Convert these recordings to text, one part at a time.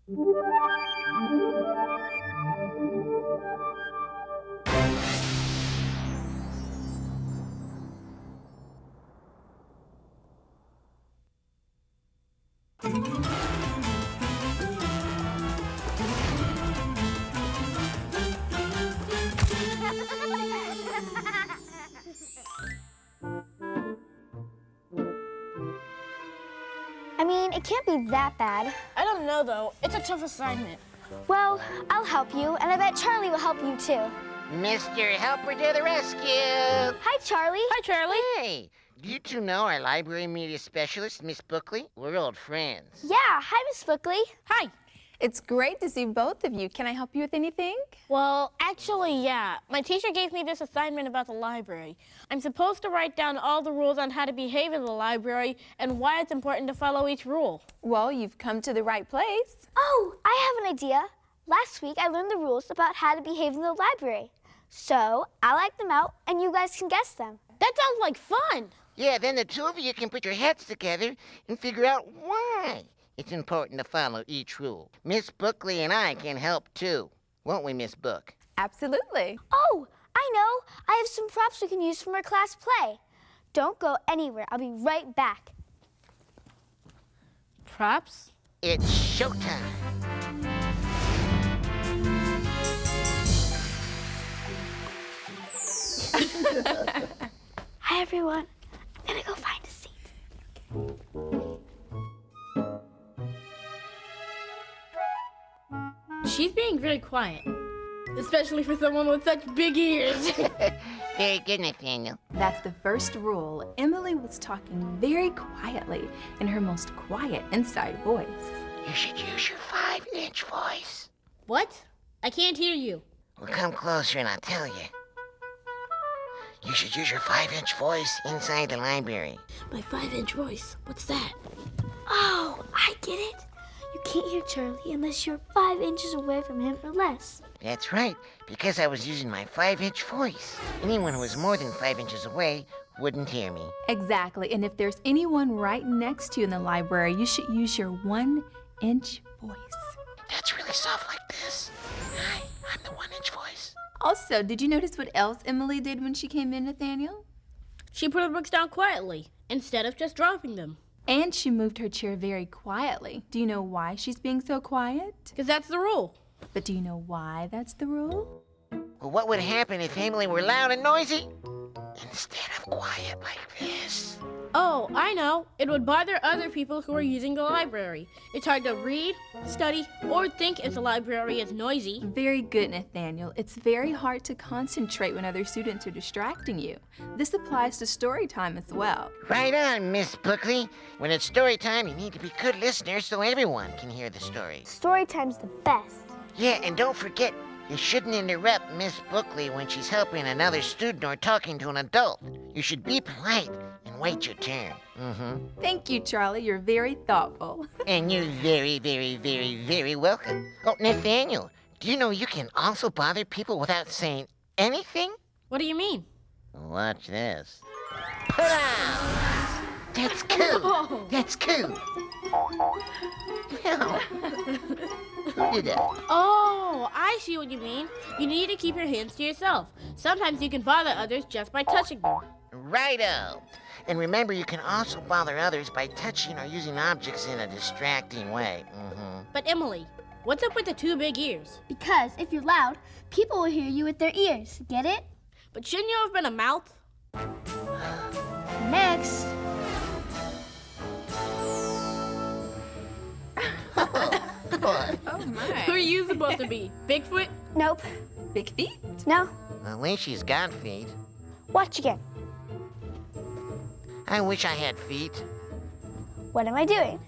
I mean, it can't be that bad. I don't know, though. It's a tough assignment. Well, I'll help you, and I bet Charlie will help you, too. Mr. Helper to the rescue! Hi, Charlie. Hi, Charlie. Hey, do you two know our library media specialist, Miss Bookley? We're old friends. Yeah, hi, Miss Bookley. Hi. It's great to see both of you. Can I help you with anything? Well, actually, yeah. My teacher gave me this assignment about the library. I'm supposed to write down all the rules on how to behave in the library and why it's important to follow each rule. Well, you've come to the right place. Oh, I have an idea. Last week, I learned the rules about how to behave in the library. So, I'll act them out, and you guys can guess them. That sounds like fun. Yeah, then the two of you can put your heads together and figure out why it's important to follow each rule. Miss Bookley and I can help, too. Won't we, Miss Book? Absolutely. Oh, I know. I have some props we can use from our class play. Don't go anywhere. I'll be right back. Props? It's showtime. Hi, everyone. I'm gonna go find a seat. She's being very quiet, especially for someone with such big ears. Very good, Nathaniel. That's the first rule. Emily was talking very quietly in her most quiet inside voice. You should use your 5-inch voice. What? I can't hear you. Well, come closer and I'll tell you. You should use your 5-inch voice inside the library. My 5-inch voice. What's that? Oh, I get it. You can't hear Charlie unless you're 5 inches away from him or less. That's right, because I was using my 5-inch voice. Anyone who was more than 5 inches away wouldn't hear me. Exactly. And if there's anyone right next to you in the library, you should use your 1-inch voice. That's really soft like this. Hi, I'm the 1-inch voice. Also, did you notice what else Emily did when she came in, Nathaniel? She put her books down quietly, instead of just dropping them. And she moved her chair very quietly. Do you know why she's being so quiet? Because that's the rule. But do you know why that's the rule? Well, what would happen if Emily were loud and noisy instead of quiet like this? Oh, I know. It would bother other people who are using the library. It's hard to read, study, or think if the library is noisy. Very good, Nathaniel. It's very hard to concentrate when other students are distracting you. This applies to story time as well. Right on, Miss Bookley. When it's story time, you need to be good listeners so everyone can hear the story. Story time's the best. Yeah, and don't forget, you shouldn't interrupt Miss Bookley when she's helping another student or talking to an adult. You should be polite and wait your turn. Thank you, Charlie. You're very thoughtful. And you're very, very, very, very welcome. Oh, Nathaniel, do you know you can also bother people without saying anything? What do you mean? Watch this. Hurrah! That's cool. That's cool. No. Who did that? Oh, I see what you mean. You need to keep your hands to yourself. Sometimes you can bother others just by touching them. Righto. And remember, you can also bother others by touching or using objects in a distracting way. But Emily, what's up with the 2 big ears? Because if you're loud, people will hear you with their ears. Get it? But shouldn't you have been a mouth? Next. Oh, my. Who are you supposed to be? Bigfoot? Nope. Big feet? No. At least she's got feet. Watch again. I wish I had feet. What am I doing?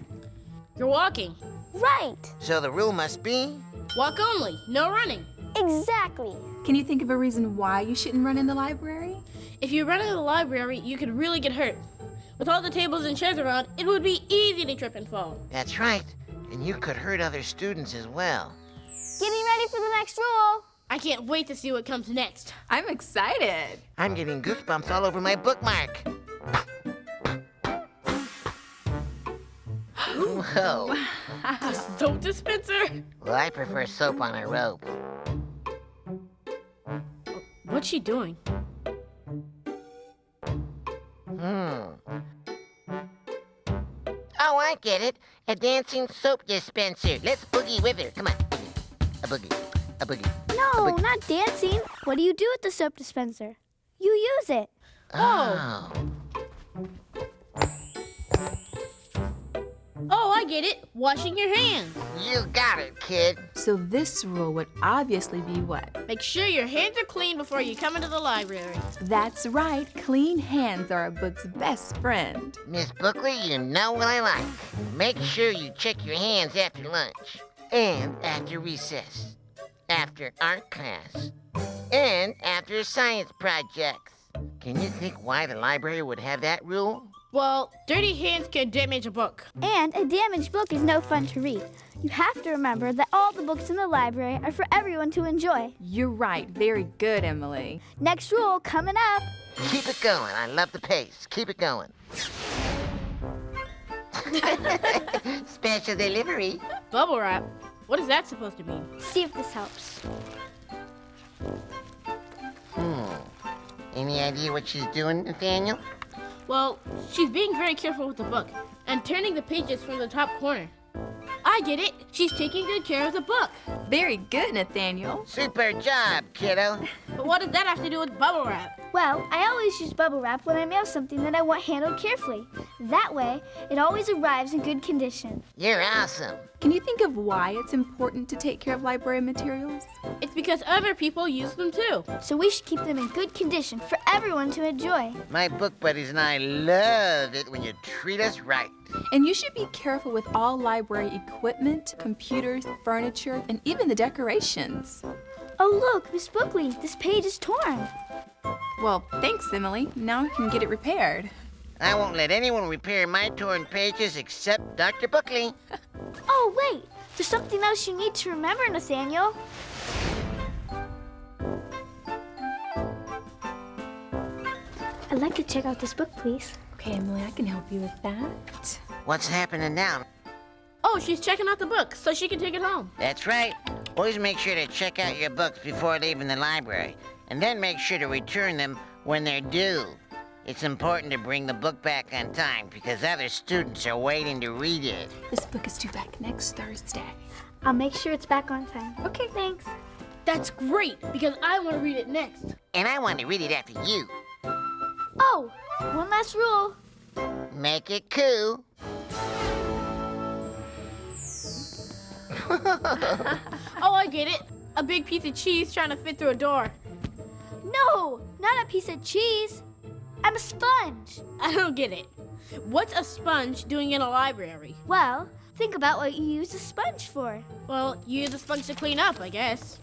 You're walking. Right. So the rule must be... Walk only, no running. Exactly. Can you think of a reason why you shouldn't run in the library? If you run into the library, you could really get hurt. With all the tables and chairs around, it would be easy to trip and fall. That's right. And you could hurt other students as well. Getting ready for the next rule. I can't wait to see what comes next. I'm excited. I'm getting goosebumps all over my bookmark. soap. A soap dispenser? Well, I prefer soap on a rope. What's she doing? Oh, I get it. A dancing soap dispenser. Let's boogie with her. Come on, boogie. A boogie. A boogie. No, not dancing. What do you do with the soap dispenser? You use it. Oh. Oh, I get it. Washing your hands. You got it, kid. So this rule would obviously be what? Make sure your hands are clean before you come into the library. That's right, clean hands are a book's best friend. Miss Bookley, you know what I like. Make sure you check your hands after lunch, and after recess, after art class, and after science projects. Can you think why the library would have that rule? Well, dirty hands can damage a book. And a damaged book is no fun to read. You have to remember that all the books in the library are for everyone to enjoy. You're right, very good, Emily. Next rule coming up. Keep it going. I love the pace. Keep it going. Special delivery. Bubble wrap? What is that supposed to mean? See if this helps. Any idea what she's doing, Nathaniel? Well, she's being very careful with the book and turning the pages from the top corner. I get it. She's taking good care of the book. Very good, Nathaniel. Super job, kiddo. But what does that have to do with bubble wrap? Well, I always use bubble wrap when I mail something that I want handled carefully. That way, it always arrives in good condition. You're awesome. Can you think of why it's important to take care of library materials? It's because other people use them too. So we should keep them in good condition for everyone to enjoy. My book buddies and I love it when you treat us right. And you should be careful with all library equipment, computers, furniture, and even the decorations. Oh look, Miss Bookley, this page is torn. Well, thanks, Emily. Now I can get it repaired. I won't let anyone repair my torn pages except Dr. Bookley. Oh wait, there's something else you need to remember, Nathaniel. I'd like to check out this book, please. Okay, Emily, I can help you with that. What's happening now? Oh, she's checking out the book so she can take it home. That's right. Always make sure to check out your books before leaving the library, and then make sure to return them when they're due. It's important to bring the book back on time because other students are waiting to read it. This book is due back next Thursday. I'll make sure it's back on time. Okay. Thanks. That's great because I want to read it next. And I want to read it after you. Oh, one last rule. Make it cool. Oh, I get it. A big piece of cheese trying to fit through a door. No, not a piece of cheese. I'm a sponge. I don't get it. What's a sponge doing in a library? Well, think about what you use a sponge for. Well, you use a sponge to clean up, I guess.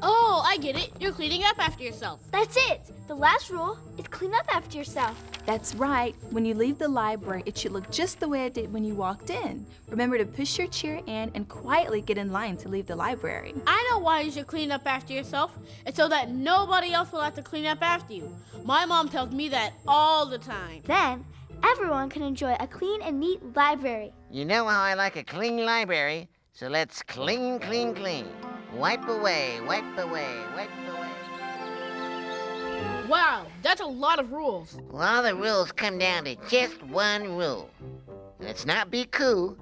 Oh, I get it. You're cleaning up after yourself. That's it. The last rule is clean up after yourself. That's right. When you leave the library, it should look just the way it did when you walked in. Remember to push your chair in and quietly get in line to leave the library. I know why you should clean up after yourself. It's so that nobody else will have to clean up after you. My mom tells me that all the time. Then, everyone can enjoy a clean and neat library. You know how I like a clean library, so let's clean, clean, clean. Wipe away, wipe away, wipe away. Wow, that's a lot of rules. Well, all the rules come down to just one rule. And it's not be cool,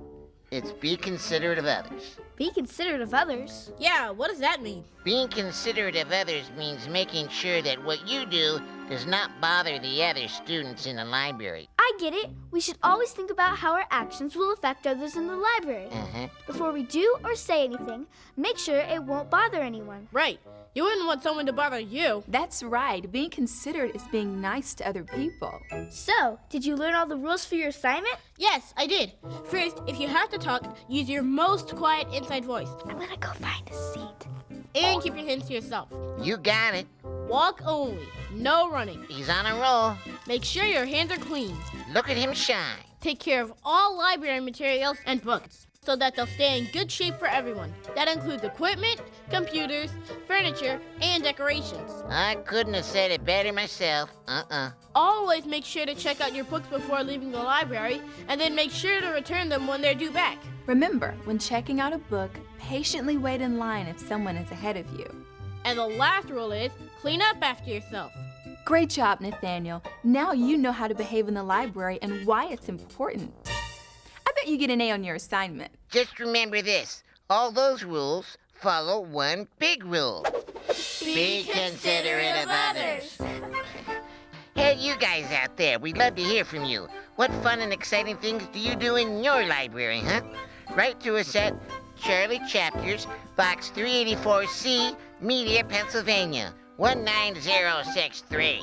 it's be considerate of others. Be considerate of others. Yeah, what does that mean? Being considerate of others means making sure that what you do does not bother the other students in the library. I get it. We should always think about how our actions will affect others in the library. Before we do or say anything, make sure it won't bother anyone. Right. You wouldn't want someone to bother you. That's right. Being considerate is being nice to other people. So, did you learn all the rules for your assignment? Yes, I did. First, if you have to talk, use your most quiet inside voice. I'm gonna go find a seat. And keep your hands to yourself. You got it. Walk only. No running. He's on a roll. Make sure your hands are clean. Look at him shine. Take care of all library materials and books. so that they'll stay in good shape for everyone. That includes equipment, computers, furniture, and decorations. I couldn't have said it better myself. Always make sure to check out your books before leaving the library, and then make sure to return them when they're due back. Remember, when checking out a book, patiently wait in line if someone is ahead of you. And the last rule is clean up after yourself. Great job, Nathaniel. Now you know how to behave in the library and why it's important. I bet you get an A on your assignment. Just remember this. All those rules follow one big rule. Be considerate of others. Hey, you guys out there, we'd love to hear from you. What fun and exciting things do you do in your library, huh? Write to us at Charlie Chapters, Box 384C, Media, Pennsylvania, 19063.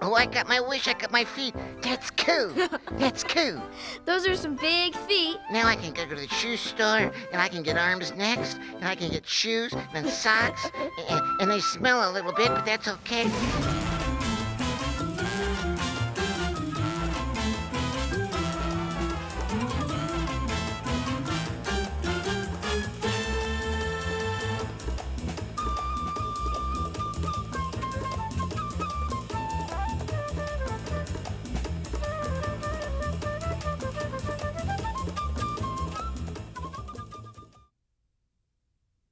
Oh, I got my wish, I got my feet. That's cool. That's cool. Those are some big feet. Now I can go to the shoe store, and I can get arms next, and I can get shoes and socks, and they smell a little bit, but that's okay.